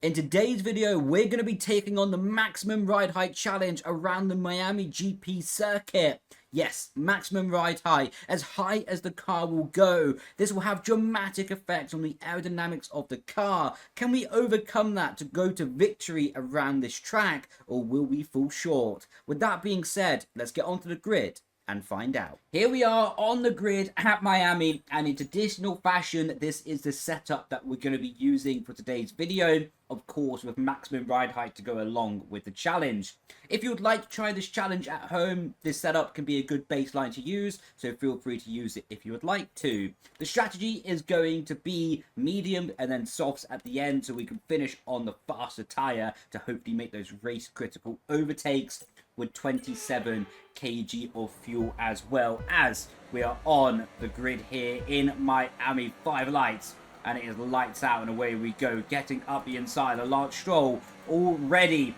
In today's video, we're going to be taking on the maximum ride height challenge around the Miami GP circuit. Yes, maximum ride height, as high as the car will go. This will have dramatic effects on the aerodynamics of the car. Can we overcome that to go to victory around this track, or will we fall short? With that being said, let's get onto the grid and find out. Here we are on the grid at Miami, and in traditional fashion, this is the setup that we're going to be using for today's video, of course with maximum ride height to go along with the challenge. If you would like to try this challenge at home, this setup can be a good baseline to use, so feel free to use it if you would like to. The strategy is going to be medium and then softs at the end, so we can finish on the faster tyre to hopefully make those race critical overtakes with 27 kg of fuel, as well as we are on the grid here in Miami. 5 lights, and it is lights out, and away we go, getting up the inside. A Lance Stroll already,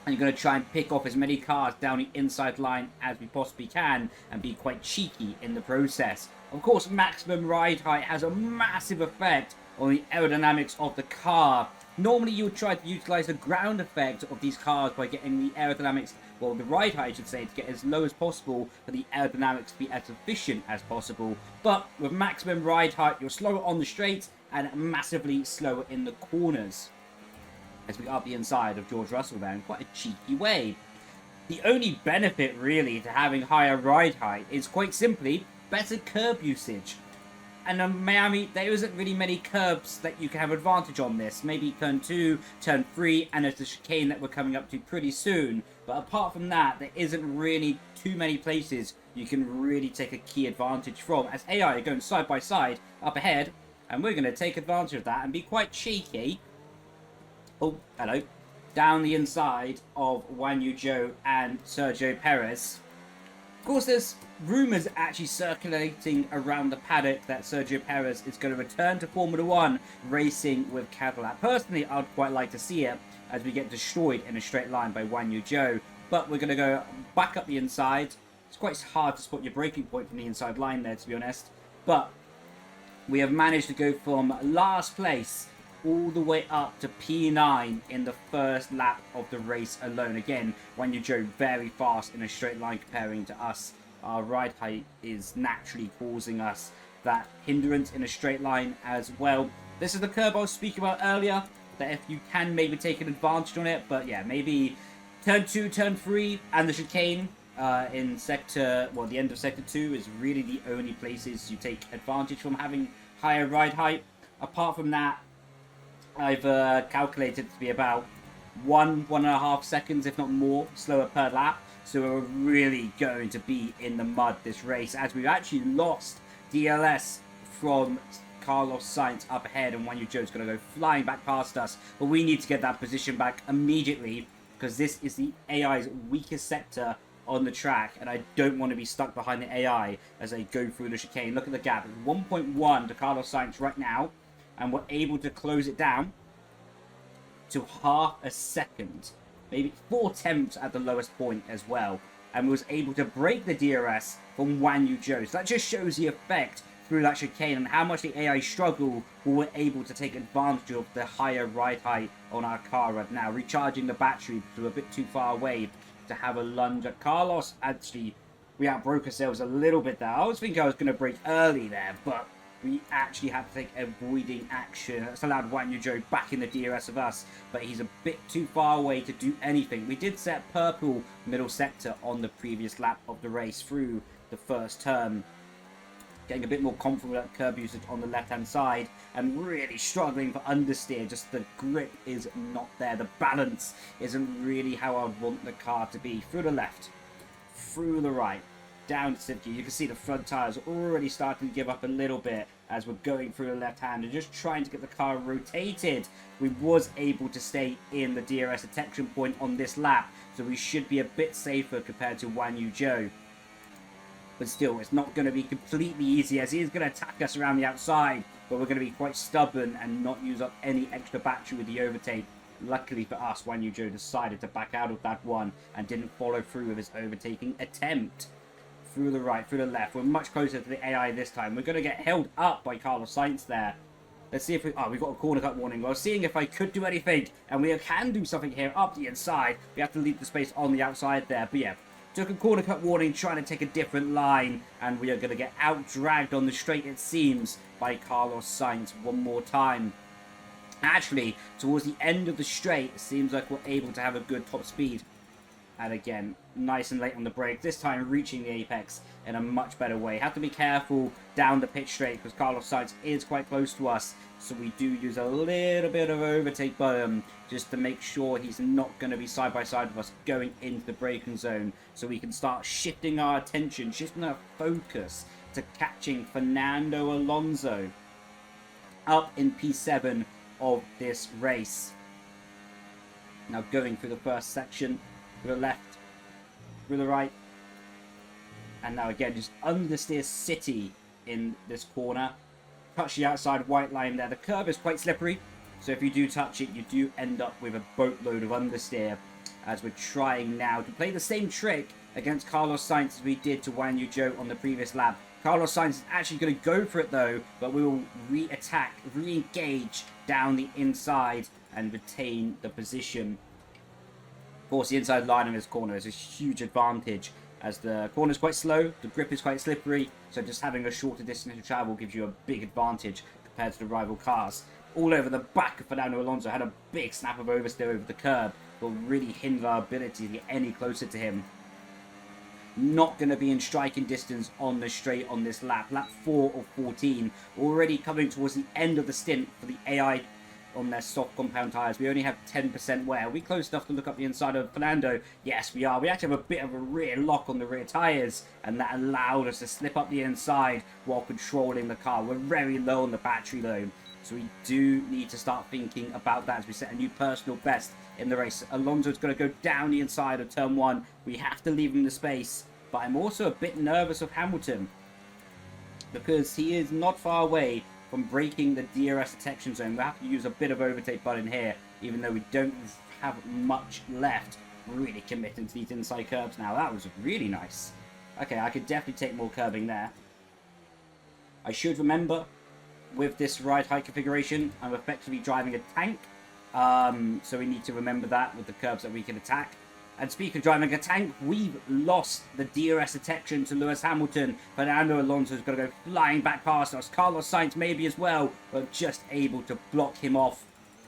and you're going to try and pick off as many cars down the inside line as we possibly can and be quite cheeky in the process. Of course, maximum ride height has a massive effect on the aerodynamics of the car. Normally you would try to utilize the ground effect of these cars by getting the aerodynamics, well, the ride height I should say, to get as low as possible for the aerodynamics to be as efficient as possible. But with maximum ride height, you're slower on the straights and massively slower in the corners, as we up the inside of George Russell there in quite a cheeky way. The only benefit really to having higher ride height is quite simply better curb usage. And in Miami, there isn't really many curbs that you can have advantage on this. Maybe turn 2, turn 3, and there's the chicane that we're coming up to pretty soon. But apart from that, there isn't really too many places you can really take a key advantage from, as AI are going side by side up ahead, and we're going to take advantage of that and be quite cheeky. Oh, hello. Down the inside of Guan Yu Zhou and Sergio Perez. Of course, there's rumours actually circulating around the paddock that Sergio Perez is going to return to Formula 1 racing with Cadillac. Personally, I'd quite like to see it, as we get destroyed in a straight line by Guan Yu Zhou. But we're going to go back up the inside. It's quite hard to spot your braking point from the inside line there, to be honest. But we have managed to go from last place all the way up to P9 in the first lap of the race alone. Again, Guan Yu Zhou very fast in a straight line comparing to us. Our ride height is naturally causing us that hindrance in a straight line as well. This is the curb I was speaking about earlier, that if you can maybe take an advantage on it, but yeah, maybe turn 2, turn 3, and the chicane in sector, well, the end of sector 2 is really the only places you take advantage from having higher ride height. Apart from that, I've calculated to be about 1.5 seconds, if not more, slower per lap. So we're really going to be in the mud this race, as we've actually lost DLS from Carlos Sainz up ahead, and Guan Yu Zhou's going to go flying back past us. But we need to get that position back immediately, because this is the AI's weakest sector on the track, and I don't want to be stuck behind the AI as they go through the chicane. Look at the gap. It's 1.1 to Carlos Sainz right now, and we're able to close it down to half a second, maybe 4/10 at the lowest point as well, and was able to break the DRS from Guan Yu Zhou. So that just shows the effect through that chicane and how much the AI struggle when we're able to take advantage of the higher ride height on our car right now. Recharging the battery to a bit too far away to have a lunge at Carlos. Actually, we outbroke ourselves a little bit there. I was thinking I was going to break early there, but we actually had to take avoiding action. That's allowed Guan Yu Zhou back in the DRS of us, but he's a bit too far away to do anything. We did set purple middle sector on the previous lap of the race through the first turn, getting a bit more confident with that curb usage on the left-hand side, and really struggling for understeer. Just the grip is not there. The balance isn't really how I'd want the car to be. Through the left, through the right, down to safety. You can see the front tyres are already starting to give up a little bit as we're going through the left hand and just trying to get the car rotated. We was able to stay in the DRS detection point on this lap, so we should be a bit safer compared to Guan Yu Zhou. But still, it's not going to be completely easy, as he is going to attack us around the outside, but we're going to be quite stubborn and not use up any extra battery with the overtake. Luckily for us, Guan Yu Zhou decided to back out of that one and didn't follow through with his overtaking attempt. Through the right, through the left. We're much closer to the AI this time. We're going to get held up by Carlos Sainz there. Let's see if we... Oh, we've got a corner cut warning. I was seeing if I could do anything, and we can do something here up the inside. We have to leave the space on the outside there. But yeah, took a corner cut warning, trying to take a different line, and we are going to get out-dragged on the straight, it seems, by Carlos Sainz one more time. Actually, towards the end of the straight, it seems like we're able to have a good top speed. And again, nice and late on the brake. This time reaching the apex in a much better way. Have to be careful down the pit straight because Carlos Sainz is quite close to us. So we do use a little bit of overtake button just to make sure he's not going to be side by side with us going into the braking zone. So we can start shifting our attention, shifting our focus to catching Fernando Alonso up in P7 of this race. Now going through the first section. To the left, to the right, and now again just understeer City in this corner. Touch the outside white line there. The curve is quite slippery, so if you do touch it, you do end up with a boatload of understeer. As we're trying now to play the same trick against Carlos Sainz as we did to Guan Yu Zhou on the previous lap. Carlos Sainz is actually going to go for it though, but we will re-attack, re-engage down the inside and retain the position. Of course, the inside line in this corner is a huge advantage as the corner is quite slow, the grip is quite slippery, so just having a shorter distance to travel gives you a big advantage compared to the rival cars. All over the back of Fernando Alonso, had a big snap of oversteer over the curb, but really hindered our ability to get any closer to him. Not going to be in striking distance on the straight on this lap. Lap 4 of 14, already coming towards the end of the stint for the AI on their soft compound tyres. We only have 10% wear. Are we close enough to look up the inside of Fernando? Yes, we are. We actually have a bit of a rear lock on the rear tyres, and that allowed us to slip up the inside while controlling the car. We're very low on the battery though, so we do need to start thinking about that as we set a new personal best in the race. Alonso's going to go down the inside of turn 1. We have to leave him the space, but I'm also a bit nervous of Hamilton because he is not far away from breaking the DRS detection zone. We have to use a bit of overtake button here, even though we don't have much left. Really committing to these inside curbs now. That was really nice. Okay, I could definitely take more curbing there. I should remember, with this ride height configuration, I'm effectively driving a tank. So we need to remember that with the curbs that we can attack. And speaking of driving a tank, we've lost the DRS detection to Lewis Hamilton. Fernando Alonso is going to go flying back past us. Carlos Sainz maybe as well, but just able to block him off.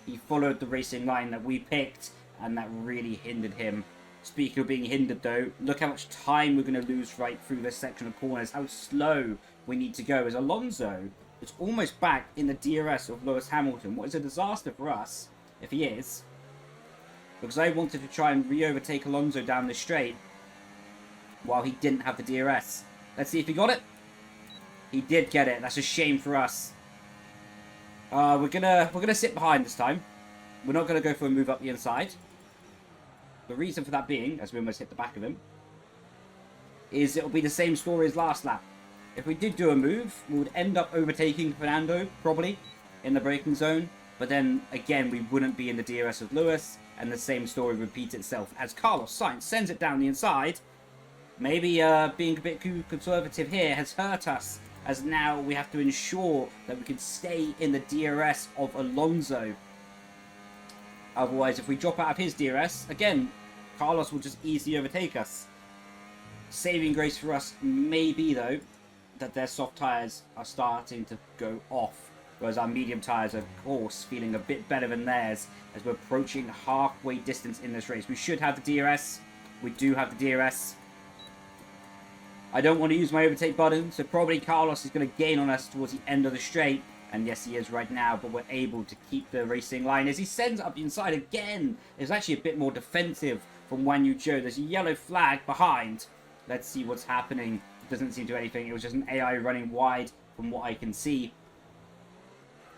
He followed the racing line that we picked, and that really hindered him. Speaking of being hindered though, look how much time we're going to lose right through this section of corners. How slow we need to go as Alonso is almost back in the DRS of Lewis Hamilton. What is a disaster for us if he is. Because I wanted to try and re-overtake Alonso down the straight while he didn't have the DRS. Let's see if he got it. He did get it. That's a shame for us. We're gonna sit behind this time. We're not gonna go for a move up the inside. The reason for that being, as we almost hit the back of him, is it'll be the same story as last lap. If we did do a move, we would end up overtaking Fernando, probably, in the braking zone. But then, again, we wouldn't be in the DRS of Lewis, and the same story repeats itself as Carlos Sainz sends it down the inside. Maybe being a bit too conservative here has hurt us, as now we have to ensure that we can stay in the DRS of Alonso. Otherwise, if we drop out of his DRS, again, Carlos will just easily overtake us. Saving grace for us may be, though, that their soft tyres are starting to go off. Whereas our medium tyres are, of course, feeling a bit better than theirs as we're approaching halfway distance in this race. We should have the DRS. We do have the DRS. I don't want to use my overtake button, so probably Carlos is going to gain on us towards the end of the straight. And yes, he is right now, but we're able to keep the racing line as he sends up the inside again. It's actually a bit more defensive from Guan Yu Zhou. There's a yellow flag behind. Let's see what's happening. It doesn't seem to do anything. It was just an AI running wide from what I can see.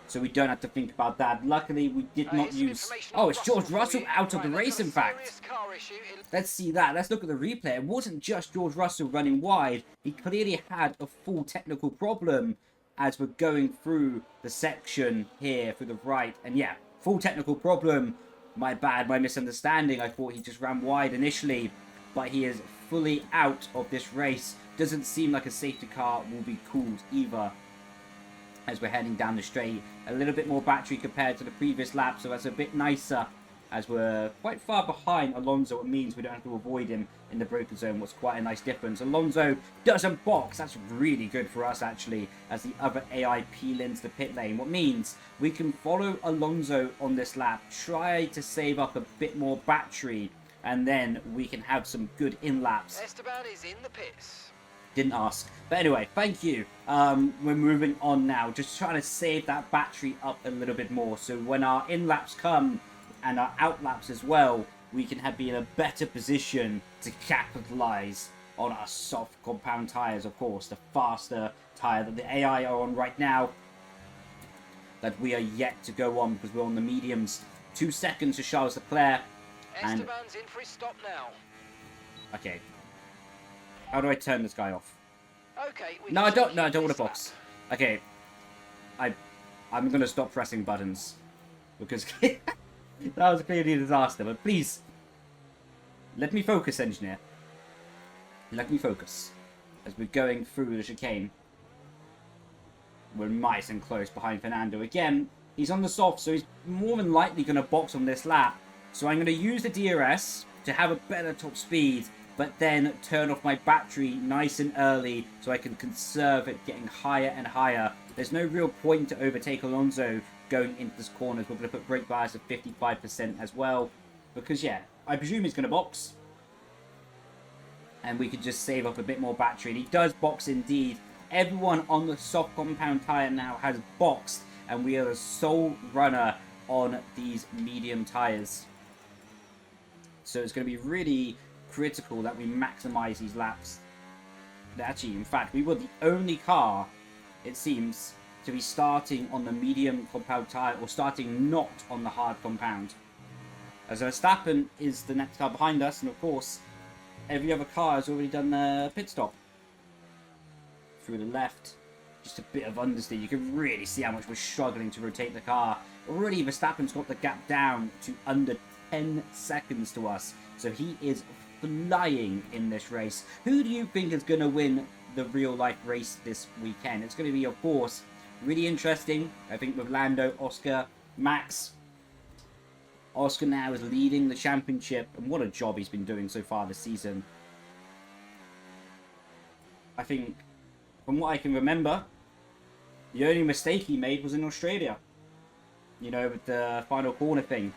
So we don't have to think about that. Luckily, we did not use... Oh, it's George Russell out of the race, in fact. Let's see that. Let's look at the replay. It wasn't just George Russell running wide. He clearly had a full technical problem as we're going through the section here through the right. And yeah, full technical problem. My bad, my misunderstanding. I thought he just ran wide initially, but he is fully out of this race. Doesn't seem like a safety car will be called either. as we're heading down the straight. A little bit more battery compared to the previous lap, so that's a bit nicer as we're quite far behind Alonso. It means we don't have to avoid him in the broken zone. What's quite a nice difference. Alonso doesn't box. That's really good for us, actually, as the other AI peel into the pit lane. What means we can follow Alonso on this lap, try to save up a bit more battery, and then we can have some good in-laps. Esteban is in the pits. Didn't ask. But anyway, thank you. We're moving on now. Just trying to save that battery up a little bit more. So when our in-laps come, and our out-laps as well, we can be in a better position to capitalize on our soft compound tires, of course. The faster tire that the AI are on right now, that we are yet to go on because we're on the mediums. 2 seconds to Charles Leclerc. And Esteban's in for his stop now. okay. How do I turn this guy off? Okay. No, I don't want to box. Okay. I'm going to stop pressing buttons because that was clearly a disaster. But please, let me focus, engineer. Let me focus as we're going through the chicane. We're nice and close behind Fernando. Again, he's on the soft, so he's more than likely going to box on this lap. So I'm going to use the DRS to have a better top speed, but then turn off my battery nice and early so I can conserve it getting higher and higher. There's no real point to overtake Alonso going into this corner. We're going to put brake bias at 55% as well, because yeah, I presume he's going to box, and we could just save up a bit more battery. And he does box indeed. Everyone on the soft compound tire now has boxed, and we are the sole runner on these medium tires. So it's going to be really critical that we maximize these laps. Actually, in fact, we were the only car, it seems, to be starting on the medium compound tire, or starting not on the hard compound. As Verstappen is the next car behind us, and of course, every other car has already done the pit stop. Through the left, just a bit of understeer. You can really see how much we're struggling to rotate the car. Already, Verstappen's got the gap down to under 10 seconds to us, so he is flying in this race. Who do you think is going to win the real-life race this weekend? It's going to be, of course, really interesting. I think with Lando, Oscar, Max. Oscar now is leading the championship, and what a job he's been doing so far this season. I think, from what I can remember, the only mistake he made was in Australia. You know, with the final corner thing.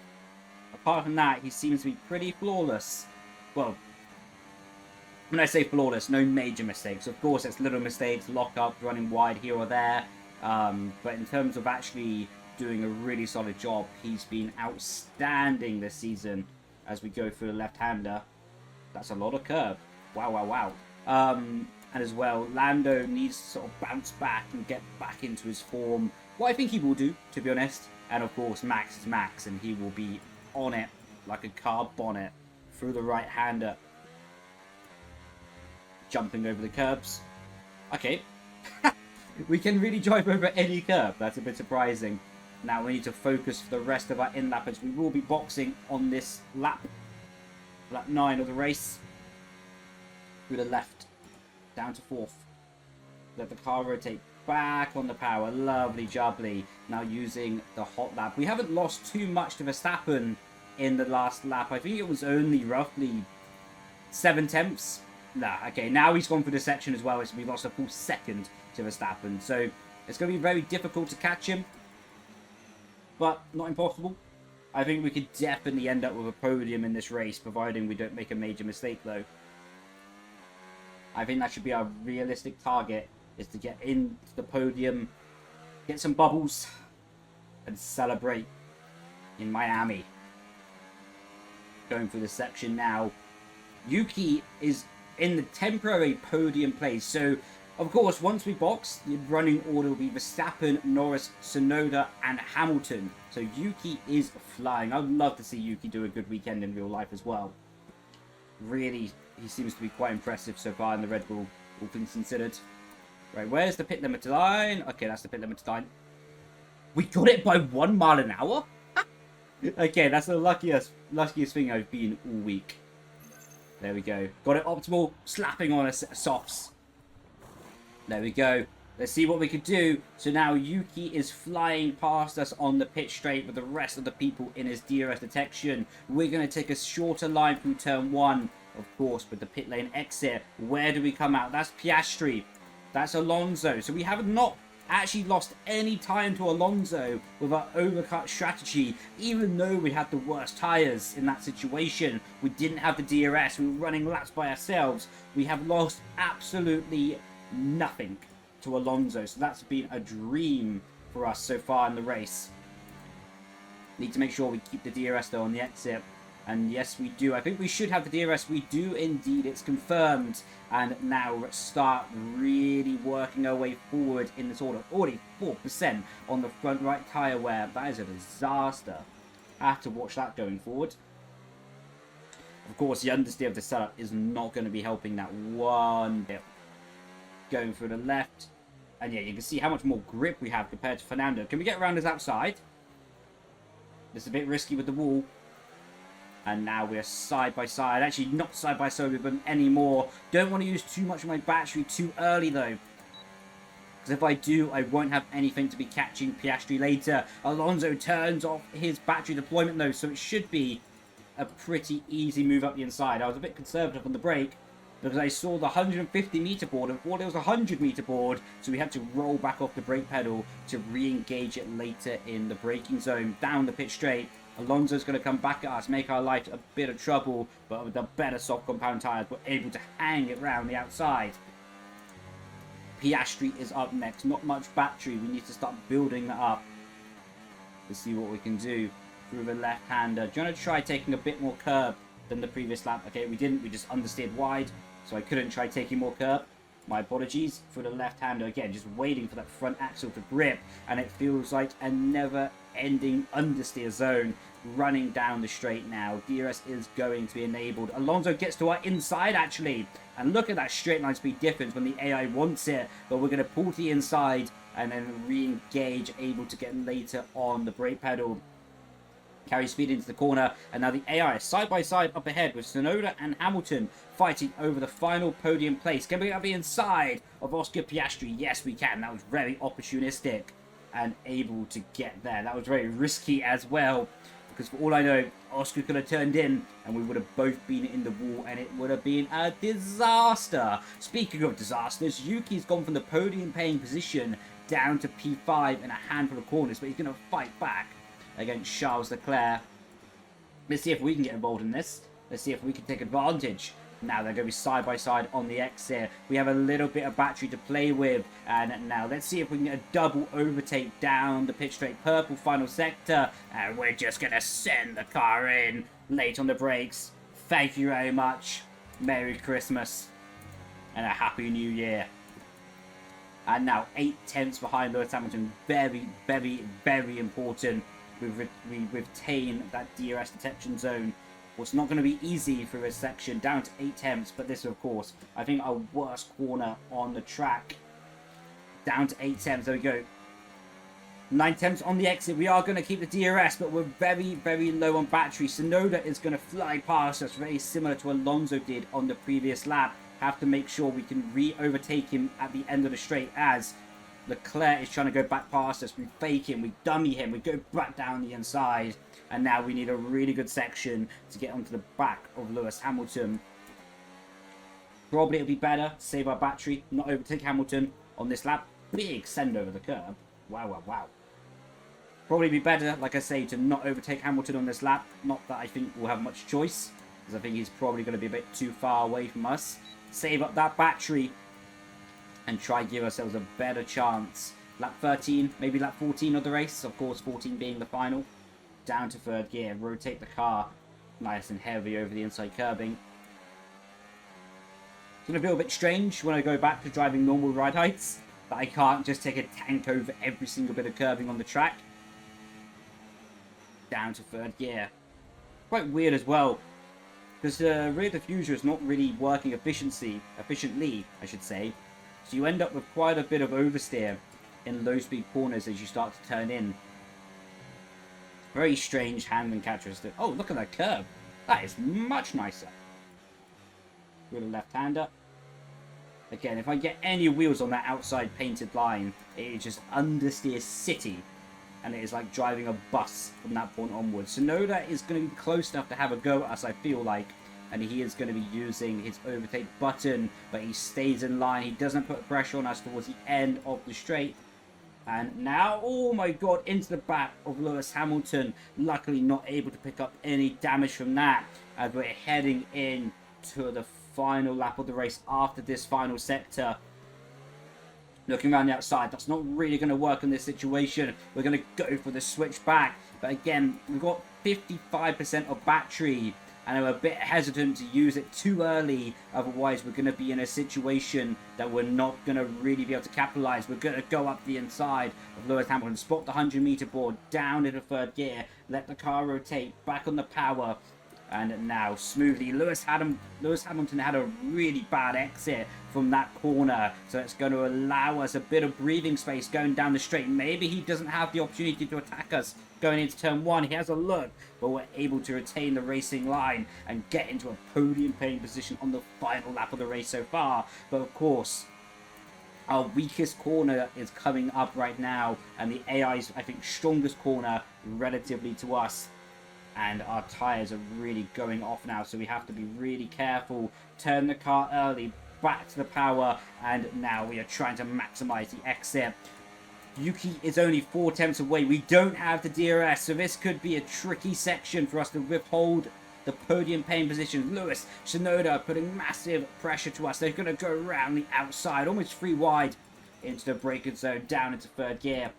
Apart from that, he seems to be pretty flawless. Well, when I say flawless, no major mistakes. Of course, it's little mistakes, lock-up, running wide here or there. But in terms of actually doing a really solid job, he's been outstanding this season as we go through the left-hander. That's a lot of curb. Wow, wow, wow. And as well, Lando needs to sort of bounce back and get back into his form. What I think he will do, to be honest. And of course, Max is Max, and he will be on it like a car bonnet through the right-hander. Jumping over the curbs. Okay. We can really drive over any curb. That's a bit surprising. Now we need to focus for the rest of our in-lappers. We will be boxing on this lap. Lap 9 of the race. Through the left. Down to 4th. Let the car rotate back on the power. Lovely jubbly. Now using the hot lap. We haven't lost too much to Verstappen in the last lap. I think it was only roughly 7 tenths. Nah, okay, now he's gone for the section as well. We've lost a full second to Verstappen. So it's going to be very difficult to catch him. But not impossible. I think we could definitely end up with a podium in this race, providing we don't make a major mistake, though. I think that should be our realistic target, is to get into the podium, get some bubbles, and celebrate in Miami. Going through the section now. Yuki is in the temporary podium place. So, of course, once we box, the running order will be Verstappen, Norris, Tsunoda, and Hamilton. So Yuki is flying. I would love to see Yuki do a good weekend in real life as well. Really, he seems to be quite impressive so far in the Red Bull, all things considered. Right, where's the pit limiter line? Okay, that's the pit limiter line. We got it by 1 mile an hour? Okay, that's the luckiest thing I've been all week. There we go. Got it optimal. Slapping on a set of softs. There we go. Let's see what we could do. So now Yuki is flying past us on the pit straight with the rest of the people in his DRS detection. We're going to take a shorter line through turn 1, of course, with the pit lane exit. Where do we come out? That's Piastri. That's Alonso. So we have not actually lost any time to Alonso with our overcut strategy, even though we had the worst tyres in that situation. We didn't have the DRS. We were running laps by ourselves. We have lost absolutely nothing to Alonso, so that's been a dream for us so far in the race. Need to make sure we keep the DRS though on the exit, and yes we do. I think we should have the DRS. We do indeed, it's confirmed. And now let's start really working our way forward in this order. Already 4% on the front right tyre wear. That is a disaster. I have to watch that going forward. Of course, the understeer of the setup is not going to be helping that one bit. Going through the left, and yeah, you can see how much more grip we have compared to Fernando. Can we get around his outside? It's a bit risky with the wall, and now we're side by side. Actually, not side by side with them anymore. Don't want to use too much of my battery too early though, because if I do, I won't have anything to be catching Piastri later. Alonso turns off his battery deployment though, so it should be a pretty easy move up the inside. I was a bit conservative on the brake, because I saw the 150 meter board and thought it was a 100 meter board, so we had to roll back off the brake pedal to re-engage it later in the braking zone. Down the pit straight, Alonso's going to come back at us, make our life a bit of trouble, but with the better soft compound tyres, we're able to hang it round the outside. Piastri is up next, not much battery, we need to start building that up. Let's see what we can do through the left-hander. Do you want to try taking a bit more curb than the previous lap? Okay, we didn't, we just understeered wide, so I couldn't try taking more curb. My apologies. For the left-hander, again, just waiting for that front axle to grip, and it feels like a never-ending understeer zone running down the straight now. DRS is going to be enabled. Alonso gets to our inside, actually, and look at that straight line speed difference when the AI wants it, but we're going to pull to the inside and then re-engage, able to get later on the brake pedal. Carry speed into the corner, and now the AI side by side up ahead with Tsunoda and Hamilton fighting over the final podium place. Can we have the inside of Oscar Piastri? Yes, we can. That was very opportunistic and able to get there. That was very risky as well, because for all I know, Oscar could have turned in and we would have both been in the wall, and it would have been a disaster. Speaking of disasters, Yuki's gone from the podium paying position down to P5 in a handful of corners, but he's going to fight back against Charles Leclerc. Let's see if we can get involved in this. Let's see if we can take advantage. Now they're going to be side by side on the exit. We have a little bit of battery to play with. And now let's see if we can get a double overtake down the pit straight purple final sector. And we're just going to send the car in late on the brakes. Thank you very much. Merry Christmas and a Happy New Year. And now 8 tenths behind Lewis Hamilton. Very, very, very important. We retain that DRS detection zone. Well, it's not going to be easy for this section, down to 8 tenths, but this, of course, I think our worst corner on the track. Down to 8 tenths, there we go. 9 tenths on the exit. We are going to keep the DRS, but we're very, very low on battery. Tsunoda is going to fly past us, very similar to Alonso did on the previous lap. Have to make sure we can re-overtake him at the end of the straight, as Leclerc is trying to go back past us. We fake him, we dummy him, we go back down the inside, and now we need a really good section to get onto the back of Lewis Hamilton. Probably it'll be better, save our battery, not overtake Hamilton on this lap. Big send over the curb. Wow, wow, wow. Probably be better, like I say, to not overtake Hamilton on this lap. Not that I think we'll have much choice, because I think he's probably going to be a bit too far away from us. Save up that battery and try give ourselves a better chance. Lap 13, maybe lap 14 of the race. Of course, 14 being the final. Down to third gear. Rotate the car nice and heavy over the inside curbing. It's going to feel a bit strange when I go back to driving normal ride heights, that I can't just take a tank over every single bit of curbing on the track. Down to third gear. Quite weird as well, because the rear diffuser is not really working efficiently, I should say. So you end up with quite a bit of oversteer in low speed corners as you start to turn in. Very strange handling characteristic. Oh, look at that curb. That is much nicer. With a left-hander. Again, if I get any wheels on that outside painted line, it is just understeer city. And it is like driving a bus from that point onwards. Tsunoda is going to be close enough to have a go at us, I feel like. And he is going to be using his overtake button, but he stays in line. He doesn't put pressure on us towards the end of the straight. And now, oh my god, into the back of Lewis Hamilton. Luckily not able to pick up any damage from that, as we're heading in to the final lap of the race after this final sector. Looking around the outside, that's not really going to work in this situation. We're going to go for the switch back. But again, we've got 55% of battery, and I'm a bit hesitant to use it too early. Otherwise, we're going to be in a situation that we're not going to really be able to capitalize. We're going to go up the inside of Lewis Hamilton, spot the 100-meter board, down into third gear, let the car rotate, back on the power. And now, smoothly, Lewis Hamilton had a really bad exit from that corner. So it's going to allow us a bit of breathing space going down the straight. Maybe he doesn't have the opportunity to attack us going into turn one. He has a look, but we're able to retain the racing line and get into a podium paying position on the final lap of the race so far. But of course, our weakest corner is coming up right now. And the AI's, I think, strongest corner relatively to us. And our tyres are really going off now, so we have to be really careful. Turn the car early, back to the power, and now we are trying to maximize the exit. Yuki is only 4 tenths away. We don't have the DRS, so this could be a tricky section for us to withhold the podium paying position. Lewis, Tsunoda putting massive pressure to us. They're going to go around the outside, almost 3 wide, into the braking zone, down into third gear.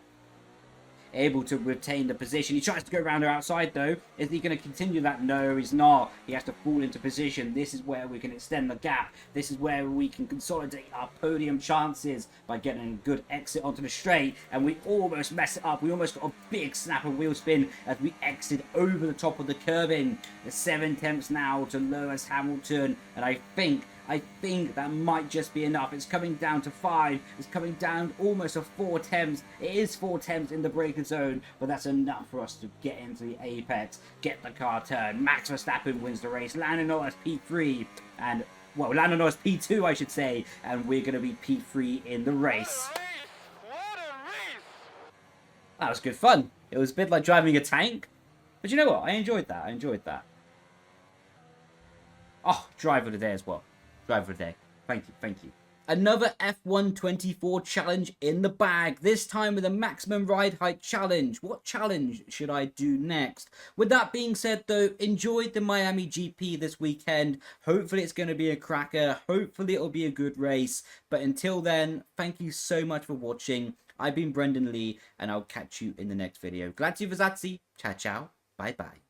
Able to retain the position. He tries to go around the outside though. Is he going to continue that? No, he's not. He has to fall into position. This is where we can extend the gap. This is where we can consolidate our podium chances by getting a good exit onto the straight. And we almost mess it up. We almost got a big snap of wheel spin as we exit over the top of the curving. The 7 tenths now to Lewis Hamilton. And I think that might just be enough. It's coming down to 5. It's coming down almost to 4 tenths. It is 4 tenths in the braking zone, but that's enough for us to get into the apex, get the car turned. Max Verstappen wins the race. Lando Norris P3, and, well, Lando Norris P2, I should say, and we're going to be P3 in the race. What a race! That was good fun. It was a bit like driving a tank, but you know what? I enjoyed that. Oh, driver of the day as well. Driver of the day. Thank you. Another F1 24 challenge in the bag, this time with a maximum ride height challenge. What challenge should I do next? With that being said though, enjoyed the Miami GP this weekend. Hopefully it's going to be a cracker. Hopefully it'll be a good race. But until then, thank you so much for watching. I've been Brendon Leigh, and I'll catch you in the next video. Grazie Vazazzi. Ciao ciao. Bye bye.